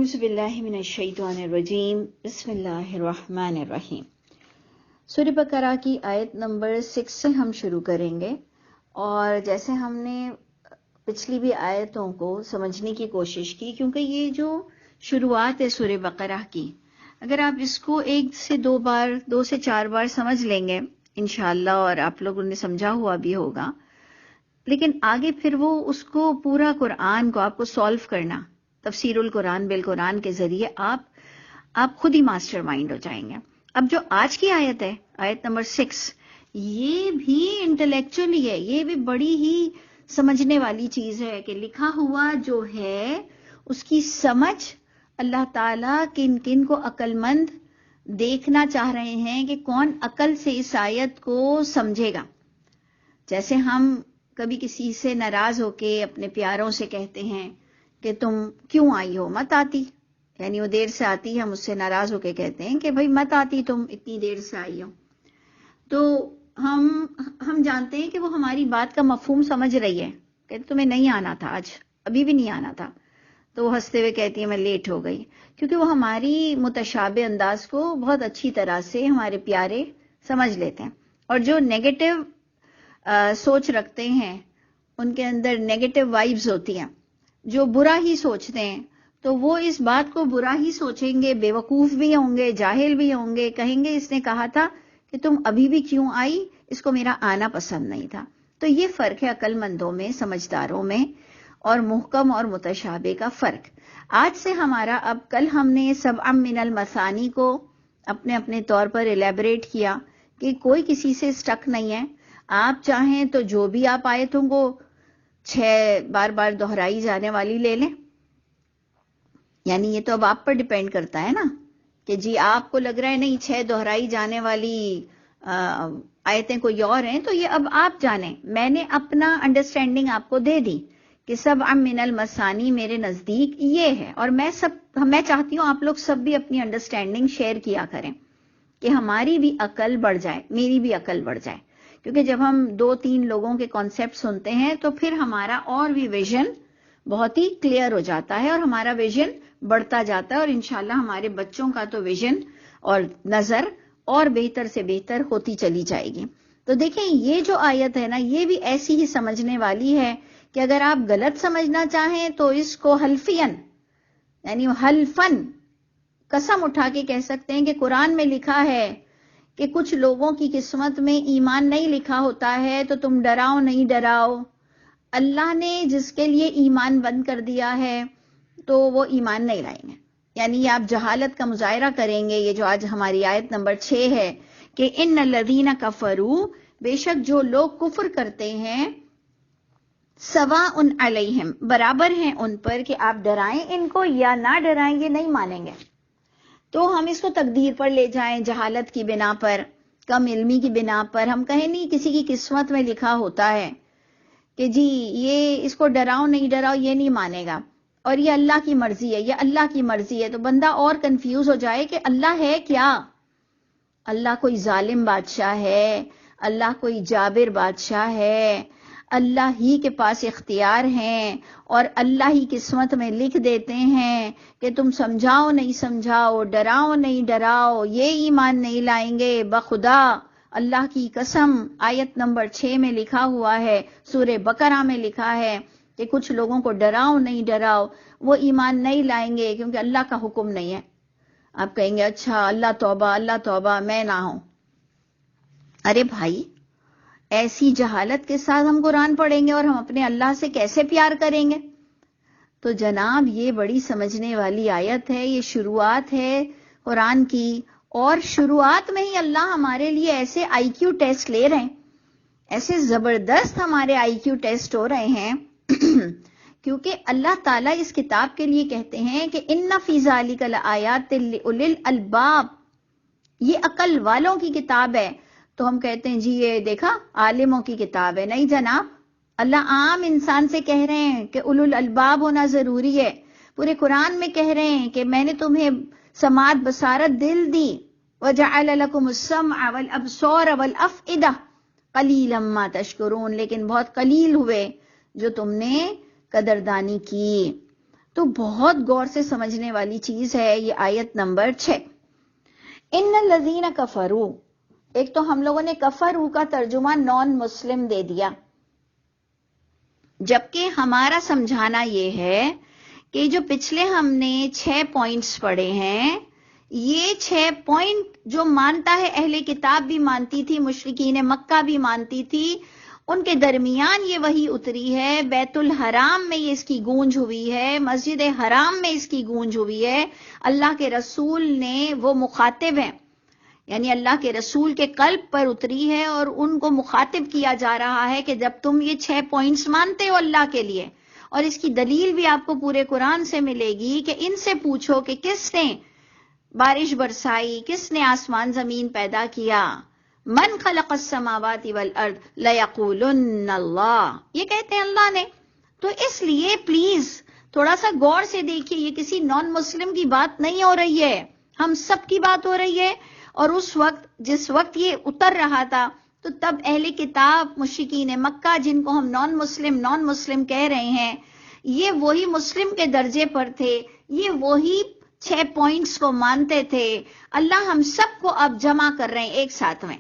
اعوذ باللہ من الشیطان الرجیم بسم اللہ الرحمن الرحیم۔ سورہ بقرہ کی آیت نمبر 6 سے ہم شروع کریں گے، اور جیسے ہم نے پچھلی بھی آیتوں کو سمجھنے کی کوشش کی، کیونکہ یہ جو شروعات ہے سورہ بقرہ کی، اگر آپ اس کو 1 سے 2 سے 4 بار سمجھ لیں گے انشاءاللہ، اور آپ لوگوں نے سمجھا ہوا بھی ہوگا، لیکن آگے پھر وہ اس کو پورا قرآن کو آپ کو سولو کرنا، تفسیر القرآن بالقرآن کے ذریعے آپ خود ہی ماسٹر مائنڈ ہو جائیں گے۔ اب جو آج کی آیت ہے، آیت نمبر 6، یہ بھی انٹلیکچولی ہے، یہ بھی بڑی ہی سمجھنے والی چیز ہے کہ لکھا ہوا جو ہے اس کی سمجھ اللہ تعالیٰ کن کن کو عقل مند دیکھنا چاہ رہے ہیں کہ کون عقل سے اس آیت کو سمجھے گا۔ جیسے ہم کبھی کسی سے ناراض ہو کے اپنے پیاروں سے کہتے ہیں کہ تم کیوں آئی ہو، مت آتی، یعنی وہ دیر سے آتی ہے، ہم اس سے ناراض ہو کے کہتے ہیں کہ بھائی مت آتی، تم اتنی دیر سے آئی ہو، تو ہم جانتے ہیں کہ وہ ہماری بات کا مفہوم سمجھ رہی ہے کہ تمہیں نہیں آنا تھا، آج ابھی بھی نہیں آنا تھا، تو وہ ہنستے ہوئے کہتی ہے میں لیٹ ہو گئی، کیونکہ وہ ہماری متشابہ انداز کو بہت اچھی طرح سے ہمارے پیارے سمجھ لیتے ہیں۔ اور جو نیگیٹو سوچ رکھتے ہیں ان کے اندر نیگیٹو وائبز ہوتی ہیں، جو برا ہی سوچتے ہیں تو وہ اس بات کو برا ہی سوچیں گے، بے وقوف بھی ہوں گے، جاہل بھی ہوں گے، کہیں گے اس نے کہا تھا کہ تم ابھی بھی کیوں آئی، اس کو میرا آنا پسند نہیں تھا۔ تو یہ فرق ہے عقل مندوں میں، سمجھداروں میں، اور محکم اور متشابہ کا فرق۔ آج سے ہمارا، اب کل ہم نے سبع من المثانی کو اپنے اپنے طور پر الیبریٹ کیا کہ کوئی کسی سے سٹک نہیں ہے، آپ چاہیں تو جو بھی آپ آیتوں کو 6 بار دہرائی جانے والی لے لیں، یعنی یہ تو اب آپ پر ڈیپینڈ کرتا ہے نا کہ جی آپ کو لگ رہا ہے نہیں 6 دہرائی جانے والی آیتیں کوئی اور ہیں، تو یہ اب آپ جانیں۔ میں نے اپنا انڈرسٹینڈنگ آپ کو دے دی کہ سبع من المثانی میرے نزدیک یہ ہے، اور میں چاہتی ہوں آپ لوگ سب بھی اپنی انڈرسٹینڈنگ شیئر کیا کریں کہ ہماری بھی عقل بڑھ جائے، میری بھی عقل بڑھ جائے، کیونکہ جب ہم 2-3 لوگوں کے کانسیپٹ سنتے ہیں تو پھر ہمارا اور بھی ویژن بہت ہی کلیئر ہو جاتا ہے، اور ہمارا ویژن بڑھتا جاتا ہے، اور انشاءاللہ ہمارے بچوں کا تو ویژن اور نظر اور بہتر سے بہتر ہوتی چلی جائے گی۔ تو دیکھیں یہ جو آیت ہے نا، یہ بھی ایسی ہی سمجھنے والی ہے کہ اگر آپ غلط سمجھنا چاہیں تو اس کو حلفین، یعنی حلفن، قسم اٹھا کے کہہ سکتے ہیں کہ قرآن میں لکھا ہے کہ کچھ لوگوں کی قسمت میں ایمان نہیں لکھا ہوتا ہے، تو تم ڈراؤ نہیں ڈراؤ، اللہ نے جس کے لیے ایمان بند کر دیا ہے تو وہ ایمان نہیں لائیں گے۔ یعنی آپ جہالت کا مظاہرہ کریں گے، یہ جو آج ہماری آیت نمبر 6 ہے کہ ان الذین کفروا، بے شک جو لوگ کفر کرتے ہیں، سواء علیہم، برابر ہیں ان پر کہ آپ ڈرائیں ان کو یا نہ ڈرائیں، یہ نہیں مانیں گے۔ تو ہم اس کو تقدیر پر لے جائیں، جہالت کی بنا پر، کم علمی کی بنا پر، ہم کہیں نہیں کسی کی قسمت میں لکھا ہوتا ہے کہ جی یہ اس کو ڈراؤ نہیں ڈراؤ یہ نہیں مانے گا، اور یہ اللہ کی مرضی ہے، یہ اللہ کی مرضی ہے، تو بندہ اور کنفیوز ہو جائے کہ اللہ ہے کیا؟ اللہ کوئی ظالم بادشاہ ہے؟ اللہ کوئی جابر بادشاہ ہے؟ اللہ ہی کے پاس اختیار ہیں، اور اللہ ہی قسمت میں لکھ دیتے ہیں کہ تم سمجھاؤ نہیں سمجھاؤ، ڈراؤ نہیں ڈراؤ، یہ ایمان نہیں لائیں گے۔ بخدا اللہ کی قسم، آیت نمبر 6 میں لکھا ہوا ہے، سورہ بقرہ میں لکھا ہے کہ کچھ لوگوں کو ڈراؤ نہیں ڈراؤ، وہ ایمان نہیں لائیں گے کیونکہ اللہ کا حکم نہیں ہے۔ آپ کہیں گے اچھا اللہ توبہ میں نہ ہوں۔ ارے بھائی، ایسی جہالت کے ساتھ ہم قرآن پڑھیں گے اور ہم اپنے اللہ سے کیسے پیار کریں گے؟ تو جناب یہ بڑی سمجھنے والی آیت ہے، یہ شروعات ہے قرآن کی، اور شروعات میں ہی اللہ ہمارے لیے ایسے آئی کیو ٹیسٹ لے رہے ہیں، ایسے زبردست ہمارے آئی کیو ٹیسٹ ہو رہے ہیں کیونکہ اللہ تعالیٰ اس کتاب کے لیے کہتے ہیں کہ ان فی ذالک لآیات لأولی الالباب، یہ عقل والوں کی کتاب ہے۔ تو ہم کہتے ہیں جی یہ دیکھا عالموں کی کتاب ہے، نہیں جناب، اللہ عام انسان سے کہہ رہے ہیں کہ اولو الالباب ہونا ضروری ہے۔ پورے قرآن میں کہہ رہے ہیں کہ میں نے تمہیں سماعت بصارت دل دی، وَجَعَلَ لَكُمُ السَّمْعَ وَالْأَبْصَارَ وَالْأَفْئِدَةَ قَلِيلًا مَا تَشْكُرُونَ، لیکن بہت قلیل ہوئے جو تم نے قدردانی کی۔ تو بہت غور سے سمجھنے والی چیز ہے یہ آیت نمبر 6. ان الذین کفروا، ایک تو ہم لوگوں نے کفروا کا ترجمہ نان مسلم دے دیا، جبکہ ہمارا سمجھانا یہ ہے کہ جو پچھلے ہم نے 6 پوائنٹس پڑھے ہیں، یہ 6 پوائنٹ جو مانتا ہے اہل کتاب بھی مانتی تھی، مشرکین مکہ بھی مانتی تھی، ان کے درمیان یہ وحی اتری ہے، بیت الحرام میں یہ اس کی گونج ہوئی ہے، مسجد حرام میں اس کی گونج ہوئی ہے، اللہ کے رسول نے وہ مخاطب ہیں، یعنی اللہ کے رسول کے قلب پر اتری ہے اور ان کو مخاطب کیا جا رہا ہے کہ جب تم یہ 6 پوائنٹس مانتے ہو اللہ کے لیے، اور اس کی دلیل بھی آپ کو پورے قرآن سے ملے گی کہ ان سے پوچھو کہ کس نے بارش برسائی، کس نے آسمان زمین پیدا کیا، من خلق السماوات والارض لیقولن اللہ، یہ کہتے ہیں اللہ نے. تو اس لیے پلیز تھوڑا سا غور سے دیکھیے، یہ کسی نان مسلم کی بات نہیں ہو رہی ہے، ہم سب کی بات ہو رہی ہے. اور اس وقت جس وقت یہ اتر رہا تھا تو تب اہل کتاب مشرکین مکہ، جن کو ہم نان مسلم کہہ رہے ہیں، یہ وہی مسلم کے درجے پر تھے، یہ وہی 6 پوائنٹس کو مانتے تھے. اللہ ہم سب کو اب جمع کر رہے ہیں ایک ساتھ میں،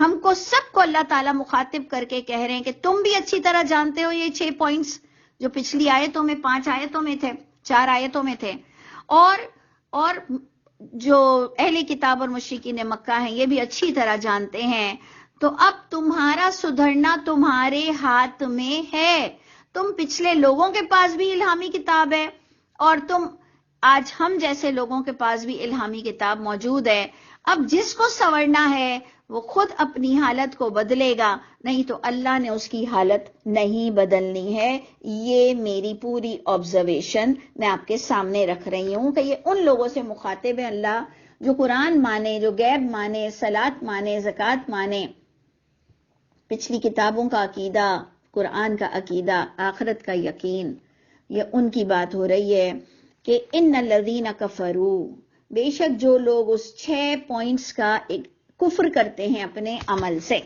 ہم کو سب کو اللہ تعالیٰ مخاطب کر کے کہہ رہے ہیں کہ تم بھی اچھی طرح جانتے ہو یہ 6 پوائنٹس جو پچھلی آیتوں میں 5 آیتوں میں تھے، 4 آیتوں میں تھے، اور جو اہل کتاب اور مشرکین مکہ ہیں یہ بھی اچھی طرح جانتے ہیں. تو اب تمہارا سدھرنا تمہارے ہاتھ میں ہے. تم پچھلے لوگوں کے پاس بھی الہامی کتاب ہے اور تم آج ہم جیسے لوگوں کے پاس بھی الہامی کتاب موجود ہے. اب جس کو سنورنا ہے وہ خود اپنی حالت کو بدلے گا، نہیں تو اللہ نے اس کی حالت نہیں بدلنی ہے. یہ میری پوری آبزرویشن میں آپ کے سامنے رکھ رہی ہوں کہ یہ ان لوگوں سے مخاطب ہے اللہ جو قرآن مانے، جو غیب مانے، صلاۃ مانے، زکوٰۃ مانے، پچھلی کتابوں کا عقیدہ، قرآن کا عقیدہ، آخرت کا یقین. یہ ان کی بات ہو رہی ہے کہ ان الذین کفروا، بے شک جو لوگ اس 6 پوائنٹس کا ایک کفر کرتے ہیں اپنے عمل سے،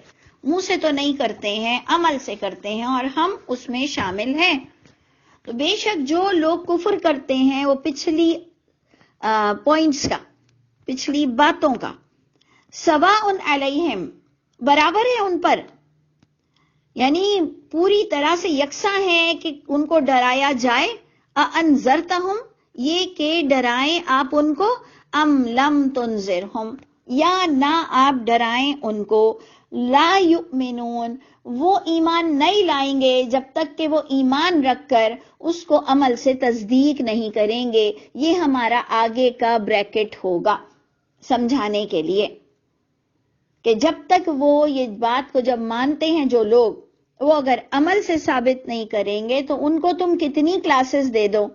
منہ سے تو نہیں کرتے ہیں، عمل سے کرتے ہیں، اور ہم اس میں شامل ہیں. تو بے شک جو لوگ کفر کرتے ہیں وہ پچھلی پوائنٹس کا، پچھلی باتوں کا، سواء علیہم، برابر ہے ان پر، یعنی پوری طرح سے یکساں ہے کہ ان کو ڈرایا جائے، انذرتہم، یہ کہ ڈرائیں آپ ان کو، ام لم تنذرہم، یا نہ آپ ڈرائیں ان کو، لا یؤمنون، وہ ایمان نہیں لائیں گے جب تک کہ وہ ایمان رکھ کر اس کو عمل سے تصدیق نہیں کریں گے. یہ ہمارا آگے کا بریکٹ ہوگا سمجھانے کے لیے کہ جب تک وہ یہ بات کو جب مانتے ہیں جو لوگ، وہ اگر عمل سے ثابت نہیں کریں گے تو ان کو تم کتنی کلاسز دے دو،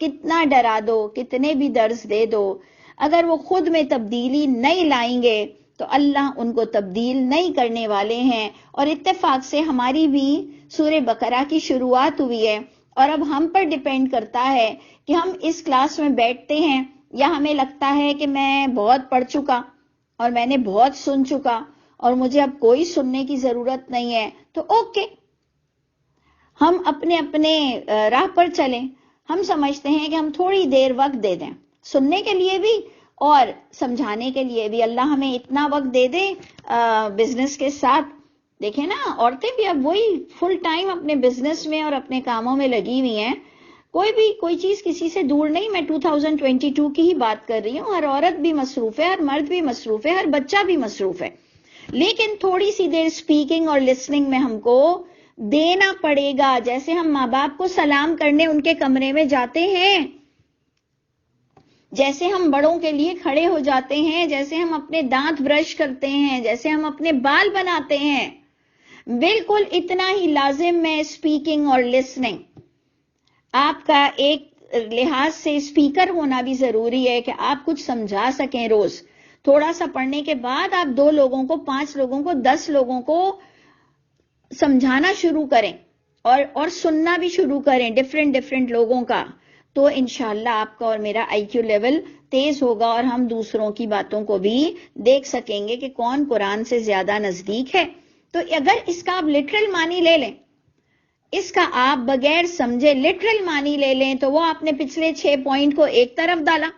کتنا ڈرا دو، کتنے بھی درس دے دو، اگر وہ خود میں تبدیلی نہیں لائیں گے تو اللہ ان کو تبدیل نہیں کرنے والے ہیں. اور اتفاق سے ہماری بھی سورہ بقرہ کی شروعات ہوئی ہے، اور اب ہم پر ڈیپینڈ کرتا ہے کہ ہم اس کلاس میں بیٹھتے ہیں یا ہمیں لگتا ہے کہ میں بہت پڑھ چکا اور میں نے بہت سن چکا اور مجھے اب کوئی سننے کی ضرورت نہیں ہے، تو اوکے، ہم اپنے اپنے راہ پر چلیں. ہم سمجھتے ہیں کہ ہم تھوڑی دیر وقت دے دیں سننے کے لیے بھی اور سمجھانے کے لیے بھی. اللہ ہمیں اتنا وقت دے دے بزنس کے ساتھ. دیکھیں نا، عورتیں بھی اب وہی فل ٹائم اپنے بزنس میں اور اپنے کاموں میں لگی ہوئی ہیں. کوئی چیز کسی سے دور نہیں. میں 2022 کی ہی بات کر رہی ہوں. ہر عورت بھی مصروف ہے، ہر مرد بھی مصروف ہے، ہر بچہ بھی مصروف ہے، لیکن تھوڑی سی دیر اسپیکنگ اور لسننگ میں ہم کو دینا پڑے گا. جیسے ہم ماں باپ کو سلام کرنے ان کے کمرے میں جاتے ہیں، جیسے ہم بڑوں کے لیے کھڑے ہو جاتے ہیں، جیسے ہم اپنے دانت برش کرتے ہیں، جیسے ہم اپنے بال بناتے ہیں، بالکل اتنا ہی لازم ہے اسپیکنگ اور لسننگ. آپ کا ایک لحاظ سے اسپیکر ہونا بھی ضروری ہے کہ آپ کچھ سمجھا سکیں. روز تھوڑا سا پڑھنے کے بعد آپ 2 لوگوں کو، 5 لوگوں کو، 10 لوگوں کو سمجھانا شروع کریں اور سننا بھی شروع کریں ڈفرینٹ لوگوں کا. تو انشاءاللہ آپ کا اور میرا آئی کیو لیول تیز ہوگا اور ہم دوسروں کی باتوں کو بھی دیکھ سکیں گے کہ کون قرآن سے زیادہ نزدیک ہے. تو اگر اس کا آپ لٹرل معنی لے لیں اس کا آپ بغیر سمجھے لٹرل معنی لے لیں تو وہ آپ نے پچھلے 6 پوائنٹ کو ایک طرف ڈالا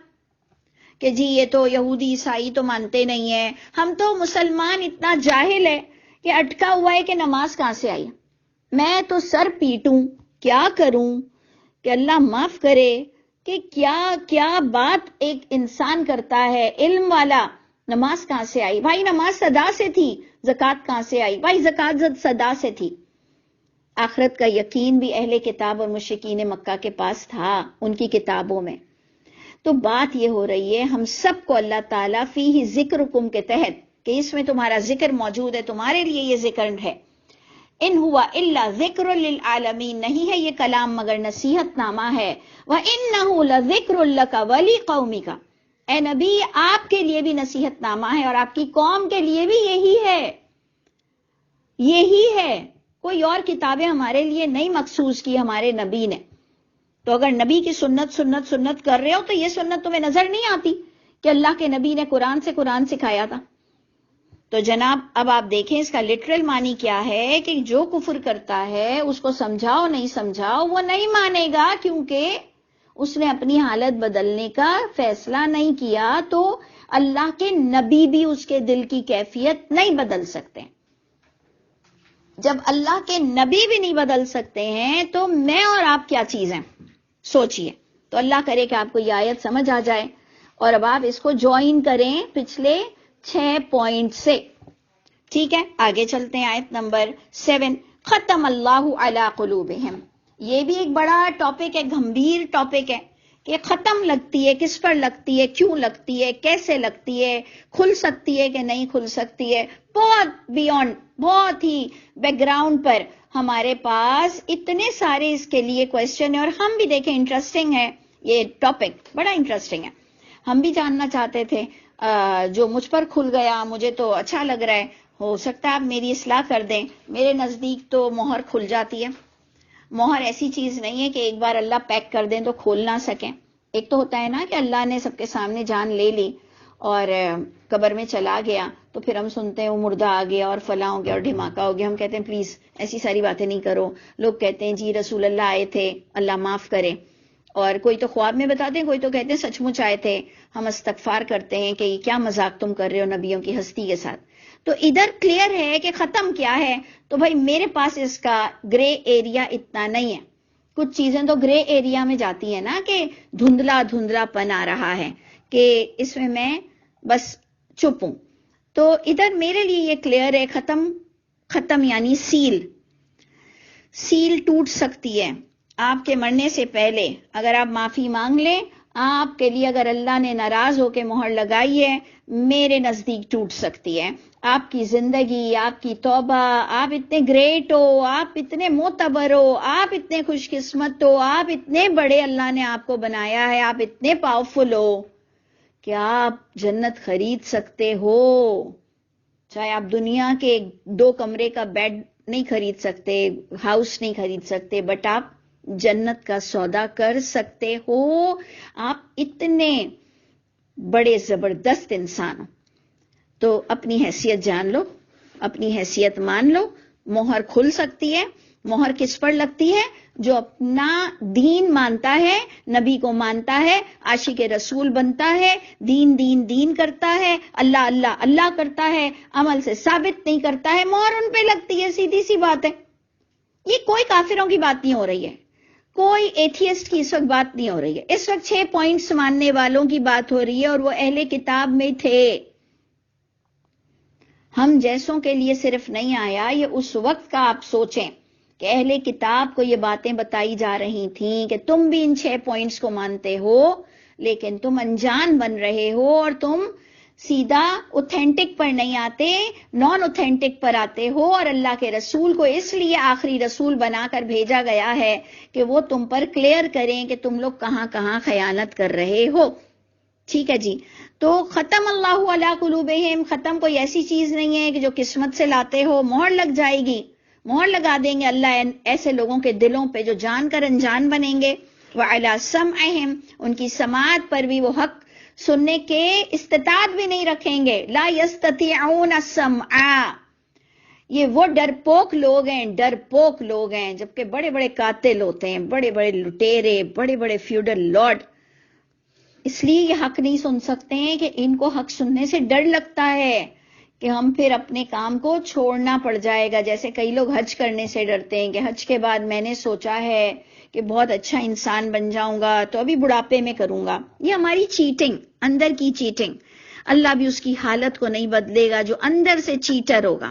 کہ جی یہ تو یہودی عیسائی تو مانتے نہیں ہیں، ہم تو مسلمان اتنا جاہل ہے کہ اٹکا ہوا ہے کہ نماز کہاں سے آئی، میں تو سر پیٹوں، کیا کروں کہ اللہ معاف کرے کہ کیا کیا بات ایک انسان کرتا ہے علم والا. نماز کہاں سے آئی بھائی؟ نماز صدا سے تھی. زکوٰۃ کہاں سے آئی بھائی؟ زکوٰۃ صدا سے تھی. آخرت کا یقین بھی اہل کتاب اور مشرکین مکہ کے پاس تھا ان کی کتابوں میں. تو بات یہ ہو رہی ہے ہم سب کو اللہ تعالیٰ فیہ ذکرکم کے تحت کہ اس میں تمہارا ذکر موجود ہے، تمہارے لیے یہ ذکر ہے. ان ہوا الا ذکر للعالمین، نہیں ہے یہ کلام مگر نصیحت نامہ ہے. وَإِنَّهُ لَذِكْرٌ لَكَ وَلِقَوْمِكَ، اے نبی آپ کے لیے بھی نصیحت نامہ ہے اور آپ کی قوم کے لیے بھی یہی ہے. یہی ہے، کوئی اور کتابیں ہمارے لیے نہیں مخصوص کی ہمارے نبی نے. تو اگر نبی کی سنت سنت سنت کر رہے ہو تو یہ سنت تمہیں نظر نہیں آتی کہ اللہ کے نبی نے قرآن سے قرآن سکھایا تھا. تو جناب اب آپ دیکھیں اس کا لٹرل معنی کیا ہے کہ جو کفر کرتا ہے اس کو سمجھاؤ نہیں سمجھاؤ وہ نہیں مانے گا، کیونکہ اس نے اپنی حالت بدلنے کا فیصلہ نہیں کیا. تو اللہ کے نبی بھی اس کے دل کی کیفیت نہیں بدل سکتے. جب اللہ کے نبی بھی نہیں بدل سکتے ہیں تو میں اور آپ کیا چیز ہیں؟ سوچئے. تو اللہ کرے کہ آپ کو یہ آیت سمجھ آ جائے اور اب آپ اس کو جوائن کریں پچھلے 6 پوائنٹ سے. ٹھیک ہے، آگے چلتے ہیں. آیت نمبر 7، ختم اللہ علی قلوبہم. یہ بھی ایک بڑا ٹاپک ہے، گھمبیر ٹاپک ہے کہ ختم لگتی ہے، کس پر لگتی ہے، کیوں لگتی ہے، کیسے لگتی ہے، کھل سکتی ہے کہ نہیں کھل سکتی ہے. بہت بیونڈ، بہت ہی بیک گراؤنڈ پر ہمارے پاس اتنے سارے اس کے لیے کوشچن ہیں. اور ہم بھی دیکھیں انٹرسٹنگ ہے یہ ٹاپک، بڑا انٹرسٹنگ ہے. ہم بھی جاننا چاہتے تھے، جو مجھ پر کھل گیا مجھے تو اچھا لگ رہا ہے. ہو سکتا ہے آپ میری اصلاح کر دیں. میرے نزدیک تو مہر کھل جاتی ہے. مہر ایسی چیز نہیں ہے کہ ایک بار اللہ پیک کر دیں تو کھول نہ سکیں. ایک تو ہوتا ہے نا کہ اللہ نے سب کے سامنے جان لے لی اور قبر میں چلا گیا تو پھر ہم سنتے ہیں وہ مردہ آ گیا اور فلاں ہو گیا اور ڈھماکہ ہو گیا. ہم کہتے ہیں پلیز ایسی ساری باتیں نہیں کرو. لوگ کہتے ہیں جی رسول اللہ آئے تھے اللہ معاف کرے، اور کوئی تو خواب میں بتاتے ہیں، کوئی تو کہتے ہیں سچ مچ آئے تھے. ہم استغفار کرتے ہیں کہ یہ کیا مذاق تم کر رہے ہو نبیوں کی ہستی کے ساتھ. تو ادھر کلیئر ہے کہ ختم کیا ہے. تو بھائی میرے پاس اس کا گرے ایریا اتنا نہیں ہے. کچھ چیزیں تو گرے ایریا میں جاتی ہیں نا کہ دھندلا دھندلا پن آ رہا ہے کہ اس میں بس چپ ہوں. تو ادھر میرے لیے یہ کلیئر ہے. ختم یعنی سیل ٹوٹ سکتی ہے آپ کے مرنے سے پہلے. اگر آپ معافی مانگ لیں آپ کے لیے، اگر اللہ نے ناراض ہو کے مہر لگائی ہے میرے نزدیک ٹوٹ سکتی ہے. آپ کی زندگی، آپ کی توبہ، آپ اتنے گریٹ ہو، آپ اتنے معتبر ہو، آپ اتنے خوش قسمت ہو، آپ اتنے بڑے اللہ نے آپ کو بنایا ہے، آپ اتنے پاورفل ہو کہ آپ جنت خرید سکتے ہو. چاہے آپ دنیا کے 2 کمرے کا بیڈ نہیں خرید سکتے، ہاؤس نہیں خرید سکتے، بٹ آپ جنت کا سودا کر سکتے ہو. آپ اتنے بڑے زبردست انسان ہو. تو اپنی حیثیت جان لو، اپنی حیثیت مان لو. مہر کھل سکتی ہے. مہر کس پر لگتی ہے؟ جو اپنا دین مانتا ہے، نبی کو مانتا ہے، عاشق رسول بنتا ہے، دین دین دین کرتا ہے، اللہ اللہ اللہ کرتا ہے، عمل سے ثابت نہیں کرتا ہے، مہر ان پہ لگتی ہے. سیدھی سی بات ہے. یہ کوئی کافروں کی بات نہیں ہو رہی ہے، کوئی ایتھیسٹ کی اس وقت بات نہیں ہو رہی ہے. اس وقت 6 پوائنٹس ماننے والوں کی بات ہو رہی ہے اور وہ اہل کتاب میں تھے. ہم جیسوں کے لیے صرف نہیں آیا. یہ اس وقت کا آپ سوچیں کہ اہل کتاب کو یہ باتیں بتائی جا رہی تھیں کہ تم بھی ان 6 پوائنٹس کو مانتے ہو لیکن تم انجان بن رہے ہو اور تم سیدھا اوتھینٹک پر نہیں آتے، نان اوتھینٹک پر آتے ہو. اور اللہ کے رسول کو اس لیے آخری رسول بنا کر بھیجا گیا ہے کہ وہ تم پر کلیئر کریں کہ تم لوگ کہاں کہاں خیانت کر رہے ہو. ٹھیک ہے جی. تو ختم اللہ علی قلوبہم، ختم کوئی ایسی چیز نہیں ہے کہ جو قسمت سے لاتے ہو مہر لگ جائے گی. مہر لگا دیں گے اللہ ایسے لوگوں کے دلوں پہ جو جان کر انجان بنیں گے. وعلی سمعہم، ان کی سماعت پر بھی وہ حق سننے کے استطاعت بھی نہیں رکھیں گے. لا یستطیعون السمع، یہ وہ ڈرپوک لوگ ہیں جبکہ بڑے بڑے قاتل ہوتے ہیں، بڑے بڑے لٹیرے، بڑے بڑے فیوڈل لارڈ، اس لیے یہ حق نہیں سن سکتے ہیں کہ ان کو حق سننے سے ڈر لگتا ہے کہ ہم پھر اپنے کام کو چھوڑنا پڑ جائے گا. جیسے کئی لوگ حج کرنے سے ڈرتے ہیں کہ حج کے بعد میں نے سوچا ہے کہ بہت اچھا انسان بن جاؤں گا تو ابھی بڑھاپے میں کروں گا. یہ ہماری چیٹنگ، اندر کی چیٹنگ. اللہ بھی اس کی حالت کو نہیں بدلے گا جو اندر سے چیٹر ہوگا.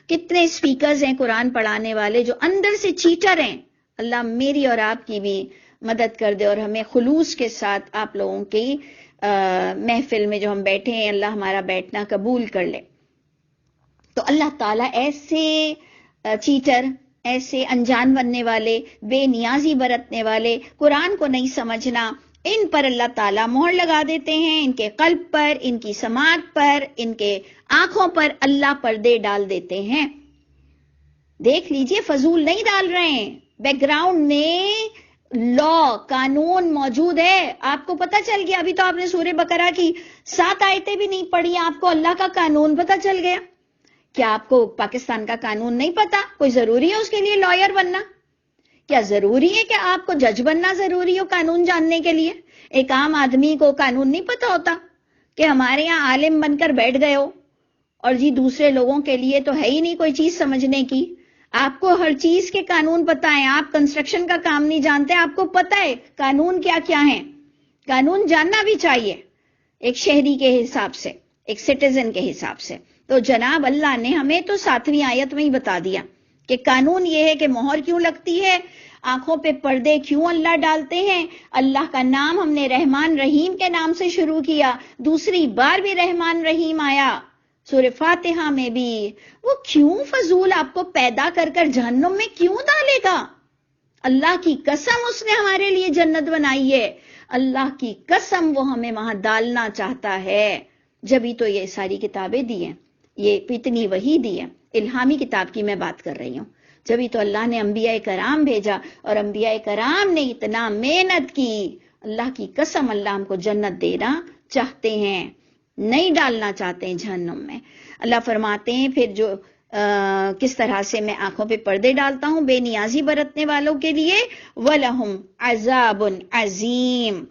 کتنے اسپیکرز ہیں قرآن پڑھانے والے جو اندر سے چیٹر ہیں. اللہ میری اور آپ کی بھی مدد کر دے اور ہمیں خلوص کے ساتھ آپ لوگوں کی محفل میں جو ہم بیٹھے ہیں اللہ ہمارا بیٹھنا قبول کر لے. تو اللہ تعالیٰ ایسے چیٹر، ایسے انجان بننے والے، بے نیازی برتنے والے، قرآن کو نہیں سمجھنا، ان پر اللہ تعالیٰ مہر لگا دیتے ہیں. ان کے قلب پر، ان کی سماعت پر، ان کے آنکھوں پر اللہ پردے ڈال دیتے ہیں. دیکھ لیجئے، فضول نہیں ڈال رہے ہیں. بیک گراؤنڈ میں لا، قانون موجود ہے. آپ کو پتہ چل گیا. ابھی تو آپ نے سورہ بقرہ کی 7 آیتیں بھی نہیں پڑھی، آپ کو اللہ کا قانون پتہ چل گیا. کیا آپ کو پاکستان کا قانون نہیں پتا؟ کوئی ضروری ہے اس کے لیے لائر بننا؟ کیا ضروری ہے کہ آپ کو جج بننا ضروری ہو قانون جاننے کے لیے؟ ایک عام آدمی کو قانون نہیں پتا ہوتا کہ ہمارے یہاں عالم بن کر بیٹھ گئے ہو اور جی دوسرے لوگوں کے لیے تو ہے ہی نہیں کوئی چیز سمجھنے کی. آپ کو ہر چیز کے قانون پتہ ہیں. آپ کنسٹرکشن کا کام نہیں جانتے، آپ کو پتہ ہے قانون کیا کیا ہیں. قانون جاننا بھی چاہیے ایک شہری کے حساب سے، ایک سٹیزن کے حساب سے. تو جناب اللہ نے ہمیں تو 7ویں آیت میں ہی بتا دیا کہ قانون یہ ہے کہ مہر کیوں لگتی ہے، آنکھوں پہ پردے کیوں اللہ ڈالتے ہیں. اللہ کا نام ہم نے رحمان رحیم کے نام سے شروع کیا، دوسری بار بھی رحمان رحیم آیا سورہ فاتحہ میں بھی. وہ کیوں فضول آپ کو پیدا کر کر جہنم میں کیوں ڈالے گا؟ اللہ کی قسم اس نے ہمارے لیے جنت بنائی ہے. اللہ کی قسم وہ ہمیں وہاں ڈالنا چاہتا ہے. جبھی تو یہ ساری کتابیں دی ہیں، یہ اتنی وحی دی ہے. الہامی کتاب کی میں بات کر رہی ہوں. جبھی تو اللہ نے انبیاء کرام بھیجا اور انبیاء کرام نے اتنا محنت کی. اللہ کی قسم اللہ ہم کو جنت دینا چاہتے ہیں، نہیں ڈالنا چاہتے ہیں جہنم میں. اللہ فرماتے ہیں پھر جو کس طرح سے میں آنکھوں پہ پردے ڈالتا ہوں بے نیازی برتنے والوں کے لیے. وَلَهُمْ عَذَابٌ عَظِيمٌ.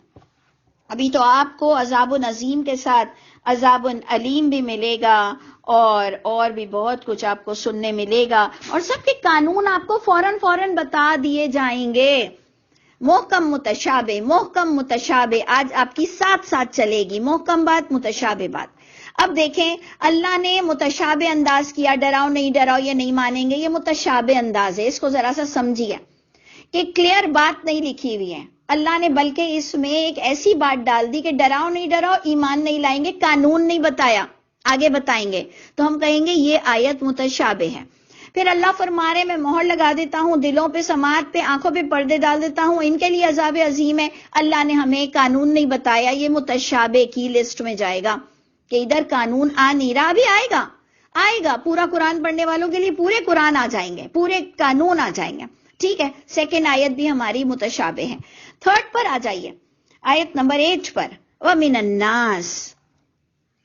ابھی تو آپ کو عذاب عظیم کے ساتھ عذاب علیم بھی ملے گا اور بھی بہت کچھ آپ کو سننے ملے گا. اور سب کے قانون آپ کو فوراً بتا دیے جائیں گے. محکم متشابہ، محکم متشابہ آج آپ کی ساتھ چلے گی. محکم بات، متشابہ بات. اب دیکھیں اللہ نے متشابہ انداز کیا. ڈراؤ نہیں ڈراؤ یہ نہیں مانیں گے، یہ متشابہ انداز ہے. اس کو ذرا سا سمجھیے کہ کلیئر بات نہیں لکھی ہوئی ہے. اللہ نے بلکہ اس میں ایک ایسی بات ڈال دی کہ ڈراؤ نہیں ڈراؤ، ایمان نہیں لائیں گے، قانون نہیں بتایا. آگے بتائیں گے تو ہم کہیں گے یہ آیت متشابہ ہے. پھر اللہ فرما رہے میں مہر لگا دیتا ہوں دلوں پہ، سماعت پہ، آنکھوں پہ پردے ڈال دیتا ہوں، ان کے لیے عذاب عظیم ہے. اللہ نے ہمیں قانون نہیں بتایا، یہ متشابہ کی لسٹ میں جائے گا کہ ادھر قانون آ نہیں رہا. بھی آئے گا. پورا قرآن پڑھنے والوں کے لیے پورے قرآن آ جائیں گے، پورے قانون آ جائیں گے. ٹھیک ہے، سیکنڈ آیت بھی ہماری متشابہ ہے. تھرڈ پر آ جائیے، آیت نمبر 8 پر. وَمِنَ النَّاسِ،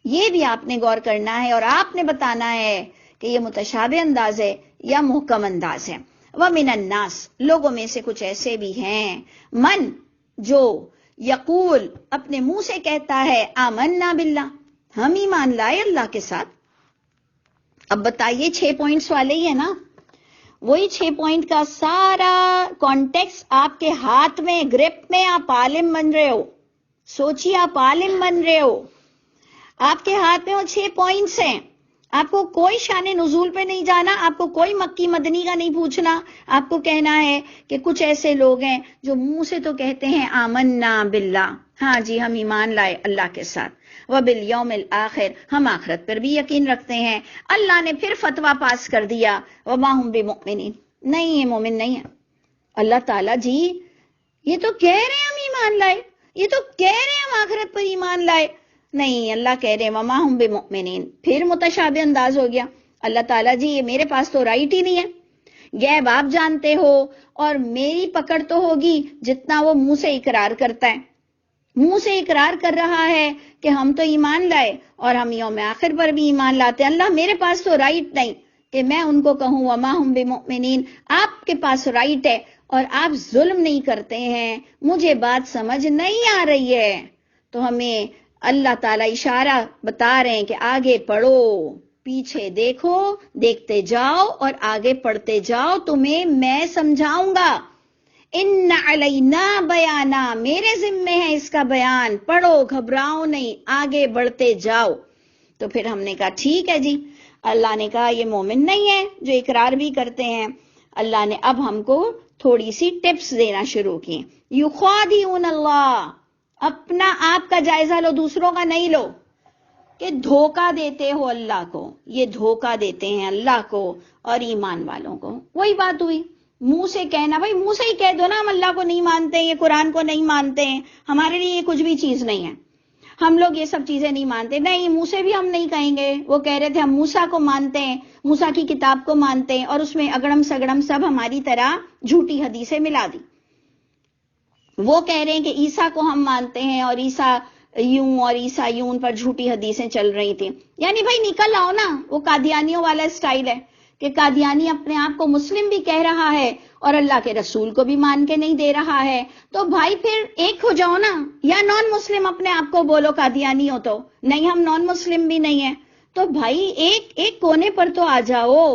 یہ بھی آپ نے غور کرنا ہے اور آپ نے بتانا ہے کہ یہ متشابہ انداز ہے یا محکم انداز ہے. وَمِنَ النَّاسِ، لوگوں میں سے کچھ ایسے بھی ہیں، من جو یقول اپنے منہ سے کہتا ہے آمنا باللہ، ہم ایمان لائے اللہ کے ساتھ. اب بتائیے 6 پوائنٹس والے ہی ہے نا، وہی 6 پوائنٹ کا سارا کانٹیکس آپ کے ہاتھ میں، گرپ میں. آپ عالم بن رہے ہو، سوچیے آپ عالم بن رہے ہو، آپ کے ہاتھ میں وہ 6 پوائنٹس ہیں. آپ کو کوئی شان نزول پہ نہیں جانا، آپ کو کوئی مکی مدنی کا نہیں پوچھنا. آپ کو کہنا ہے کہ کچھ ایسے لوگ ہیں جو منہ سے تو کہتے ہیں آمنا باللہ، ہاں جی ہم ایمان لائے اللہ کے ساتھ، وبالیوم الآخر، ہم آخرت پر بھی یقین رکھتے ہیں. اللہ نے پھر فتویٰ پاس کر دیا وما ہم بمؤمنین، نہیں ہے مومن نہیں ہے. اللہ تعالیٰ جی یہ تو کہہ رہے ہیں ہم ایمان لائے، یہ تو کہہ رہے ہیں ہم آخرت پر ایمان لائے. نہیں، اللہ کہہ رہے ہیں وما ہم بمؤمنین. پھر متشابہ انداز ہو گیا. اللہ تعالیٰ جی یہ میرے پاس تو رائٹ ہی نہیں ہے، غیب آپ جانتے ہو اور میری پکڑ تو ہوگی جتنا وہ منہ سے اقرار کرتا ہے. منہ سے اقرار کر رہا ہے کہ ہم تو ایمان لائے اور ہم یوم آخر پر بھی ایمان لاتے ہیں. اللہ میرے پاس تو رائٹ نہیں، کہ میں ان کو کہوں وما ہم بمؤمنین، آپ کے پاس رائٹ ہے اور آپ ظلم نہیں کرتے ہیں، مجھے بات سمجھ نہیں آ رہی ہے. تو ہمیں اللہ تعالیٰ اشارہ بتا رہے ہیں کہ آگے پڑھو، پیچھے دیکھو، دیکھتے جاؤ اور آگے پڑھتے جاؤ، تمہیں میں سمجھاؤں گا. ان علینا بیانا، میرے ذمے ہے اس کا بیان، پڑھو، گھبراؤ نہیں، آگے بڑھتے جاؤ. تو پھر ہم نے کہا ٹھیک ہے جی. اللہ نے کہا یہ مومن نہیں ہے جو اقرار بھی کرتے ہیں. اللہ نے اب ہم کو تھوڑی سی ٹپس دینا شروع کی. یخادعون اللہ، اپنا آپ کا جائزہ لو، دوسروں کا نہیں لو، کہ دھوکہ دیتے ہو اللہ کو. یہ دھوکہ دیتے ہیں اللہ کو اور ایمان والوں کو. وہی بات ہوئی، منہ سے کہنا، بھائی منہ سے ہی کہہ دو نا ہم اللہ کو نہیں مانتے، یہ قرآن کو نہیں مانتے ہیں، ہمارے لیے یہ کچھ بھی چیز نہیں ہے، ہم لوگ یہ سب چیزیں نہیں مانتے. نہیں، منہ سے بھی ہم نہیں کہیں گے. وہ کہہ رہے تھے ہم موسیٰ کو مانتے ہیں، موسیٰ کی کتاب کو مانتے ہیں، اور اس میں اگڑم سگڑم سب ہماری طرح جھوٹی حدیثیں ملا دی. وہ کہہ رہے ہیں کہ عیسیٰ کو ہم مانتے ہیں اور عیسیٰ یوں اور عیسیٰ یوں، پر جھوٹی حدیثیں چل رہی تھیں. یعنی بھائی نکل آؤ نا. وہ قادیانیوں والا اسٹائل ہے کہ قادیانی اپنے آپ کو مسلم بھی کہہ رہا ہے اور اللہ کے رسول کو بھی مان کے نہیں دے رہا ہے. تو بھائی پھر ایک ہو جاؤ نا، یا نان مسلم اپنے آپ کو بولو قادیانی ہو تو. نہیں، ہم نان مسلم بھی نہیں ہیں. تو بھائی ایک کونے پر تو آ جاؤ.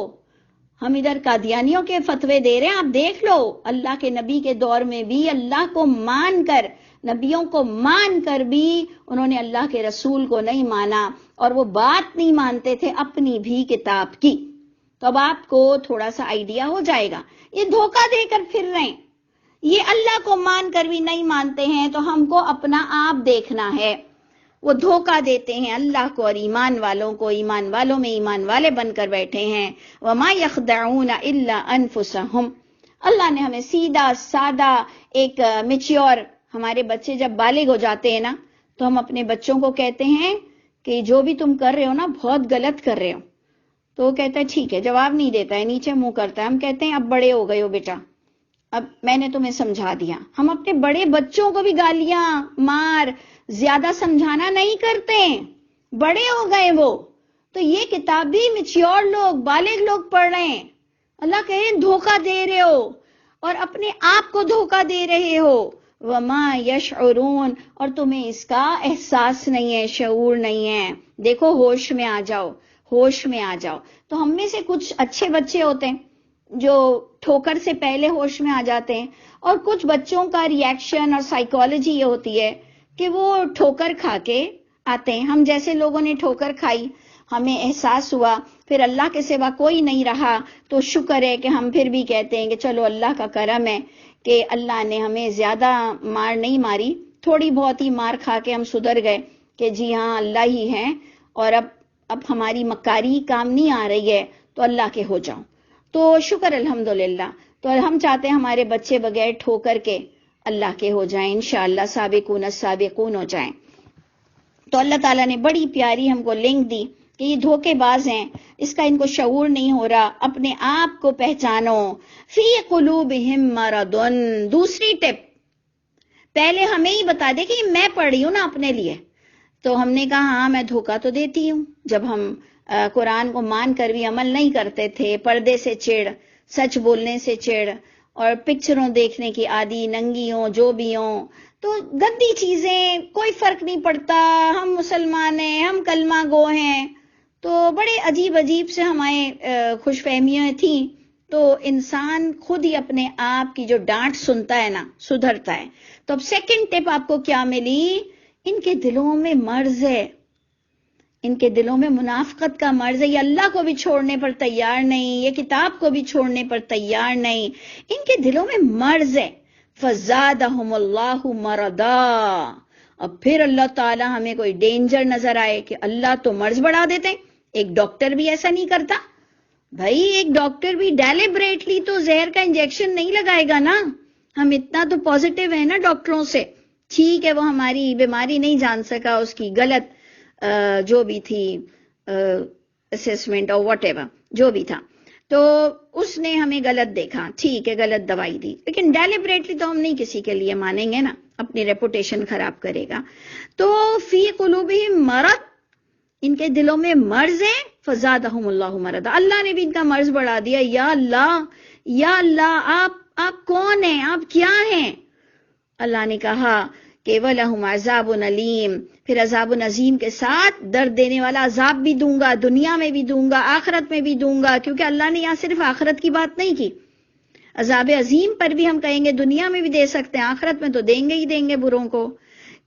ہم ادھر قادیانیوں کے فتوے دے رہے ہیں، آپ دیکھ لو اللہ کے نبی کے دور میں بھی اللہ کو مان کر، نبیوں کو مان کر بھی انہوں نے اللہ کے رسول کو نہیں مانا، اور وہ بات نہیں مانتے تھے اپنی بھی کتاب کی. تو اب آپ کو تھوڑا سا آئیڈیا ہو جائے گا. یہ دھوکہ دے کر پھر رہے ہیں، یہ اللہ کو مان کر بھی نہیں مانتے ہیں. تو ہم کو اپنا آپ دیکھنا ہے. وہ دھوکہ دیتے ہیں اللہ کو اور ایمان والوں کو، ایمان والوں میں ایمان والے بن کر بیٹھے ہیں. وما یخدعون الا انفسهم. اللہ نے ہمیں سیدھا سادہ ایک میچیور، ہمارے بچے جب بالغ ہو جاتے ہیں نا تو ہم اپنے بچوں کو کہتے ہیں کہ جو بھی تم کر رہے ہو نا بہت غلط کر رہے ہو. تو وہ کہتا ہے ٹھیک ہے، جواب نہیں دیتا ہے، نیچے منہ کرتا ہے. ہم کہتے ہیں اب بڑے ہو گئے ہو بیٹا، اب میں نے تمہیں سمجھا دیا. ہم اپنے بڑے بچوں کو بھی گالیاں مار زیادہ سمجھانا نہیں کرتے، بڑے ہو گئے وہ. تو یہ کتاب بھی میچیور لوگ، بالغ لوگ پڑھ رہے ہیں. اللہ کہے دھوکہ دے رہے ہو اور اپنے آپ کو دھوکہ دے رہے ہو. وما یشعرون، اور تمہیں اس کا احساس نہیں ہے، شعور نہیں ہے. دیکھو ہوش میں آ جاؤ، ہوش میں آ جاؤ. تو ہم میں سے کچھ اچھے بچے ہوتے ہیں جو ٹھوکر سے پہلے ہوش میں آ جاتے ہیں، اور کچھ بچوں کا ریئیکشن اور سائیکالوجی یہ ہوتی ہے کہ وہ ٹھوکر کھا کے آتے ہیں. ہم جیسے لوگوں نے ٹھوکر کھائی، ہمیں احساس ہوا، پھر اللہ کے سوا کوئی نہیں رہا، تو شکر ہے کہ ہم پھر بھی کہتے ہیں کہ چلو اللہ کا کرم ہے کہ اللہ نے ہمیں زیادہ مار نہیں ماری، تھوڑی بہت ہی مار کھا کے ہم سدھر گئے کہ جی ہاں اللہ ہی ہے، اور اب ہماری مکاری کام نہیں آ رہی ہے، تو اللہ کے ہو جاؤ. تو شکر الحمدللہ. تو ہم چاہتے ہیں ہمارے بچے بغیر ٹھوکر کے اللہ کے ہو جائیں، انشاءاللہ سابقون السابقون ہو جائیں. تو اللہ تعالیٰ نے بڑی پیاری ہم کو لنک دی کہ یہ دھوکے باز ہیں، اس کا ان کو شعور نہیں ہو رہا. اپنے آپ کو پہچانو. فی قلوبہم مرض. دوسری ٹپ پہلے ہمیں ہی بتا دے کہ میں پڑھ رہی ہوں نا اپنے لیے. تو ہم نے کہا ہاں میں دھوکہ تو دیتی ہوں. جب ہم قرآن کو مان کر بھی عمل نہیں کرتے تھے، پردے سے چڑ، سچ بولنے سے چڑ، اور پکچروں دیکھنے کی عادی، ننگی ہوں جو بھی ہوں، تو گندی چیزیں، کوئی فرق نہیں پڑتا، ہم مسلمان ہیں، ہم کلمہ گو ہیں. تو بڑے عجیب عجیب سے ہمارے خوش فہمیاں تھیں. تو انسان خود ہی اپنے آپ کی جو ڈانٹ سنتا ہے نا سدھرتا ہے. تو اب سیکنڈ ٹپ آپ کو کیا ملی؟ ان کے دلوں میں مرض ہے، ان کے دلوں میں منافقت کا مرض ہے. یہ اللہ کو بھی چھوڑنے پر تیار نہیں، یہ کتاب کو بھی چھوڑنے پر تیار نہیں، ان کے دلوں میں مرض ہے. فزادہم اللہ مرضا. اب پھر اللہ تعالیٰ ہمیں کوئی ڈینجر نظر آئے کہ اللہ تو مرض بڑھا دیتے ہیں. ایک ڈاکٹر بھی ایسا نہیں کرتا بھائی، ایک ڈاکٹر بھی ڈیلیبریٹلی تو زہر کا انجیکشن نہیں لگائے گا نا. ہم اتنا تو پازیٹیو ہیں نا ڈاکٹروں سے. ٹھیک ہے وہ ہماری بیماری نہیں جان سکا، اس کی غلط جو بھی تھی اسیسمنٹ اور واٹ ایور جو بھی تھا، تو اس نے ہمیں غلط دیکھا، ٹھیک ہے غلط دوائی دی، لیکن ڈیلیبریٹلی تو ہم نہیں کسی کے لیے مانیں گے نا، اپنی ریپوٹیشن خراب کرے گا. تو فی قلوبہم مرض، ان کے دلوں میں مرض ہے، فزادہم اللہ مرضا، اللہ نے بھی ان کا مرض بڑھا دیا. یا اللہ آپ کون ہیں، آپ کیا ہیں؟ اللہ نے کہا کہ وَلَهُمْ عَذَابٌ عَلِيمٌ، پھر عذاب عظیم کے ساتھ درد دینے والا عذاب بھی دوں گا، دنیا میں بھی دوں گا، آخرت میں بھی دوں گا، کیونکہ اللہ نے یہاں صرف آخرت کی بات نہیں کی. عذاب عظیم پر بھی ہم کہیں گے دنیا میں بھی دے سکتے ہیں، آخرت میں تو دیں گے ہی دیں گے بروں کو.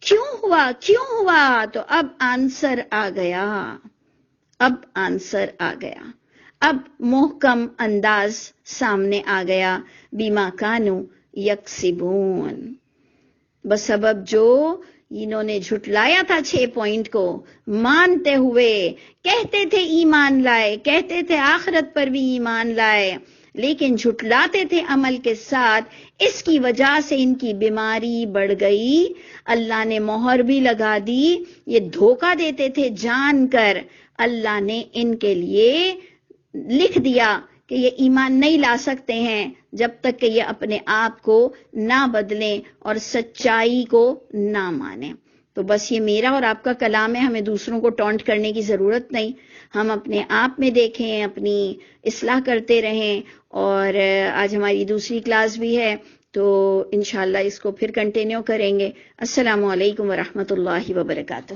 کیوں ہوا؟ تو اب آنسر آ گیا، اب محکم انداز سامنے آ گیا. بیما کانو یکسبون، بسبب جو انہوں نے جھٹلایا تھا 6 پوائنٹ کو مانتے ہوئے، کہتے تھے ایمان لائے، کہتے تھے آخرت پر بھی ایمان لائے، لیکن جھٹلاتے تھے عمل کے ساتھ. اس کی وجہ سے ان کی بیماری بڑھ گئی، اللہ نے مہر بھی لگا دی. یہ دھوکہ دیتے تھے جان کر، اللہ نے ان کے لیے لکھ دیا کہ یہ ایمان نہیں لا سکتے ہیں جب تک کہ یہ اپنے آپ کو نہ بدلیں اور سچائی کو نہ مانیں. تو بس یہ میرا اور آپ کا کلام ہے، ہمیں دوسروں کو ٹونٹ کرنے کی ضرورت نہیں. ہم اپنے آپ میں دیکھیں، اپنی اصلاح کرتے رہیں. اور آج ہماری دوسری کلاس بھی ہے تو انشاءاللہ اس کو پھر کنٹینیو کریں گے. السلام علیکم ورحمۃ اللہ وبرکاتہ.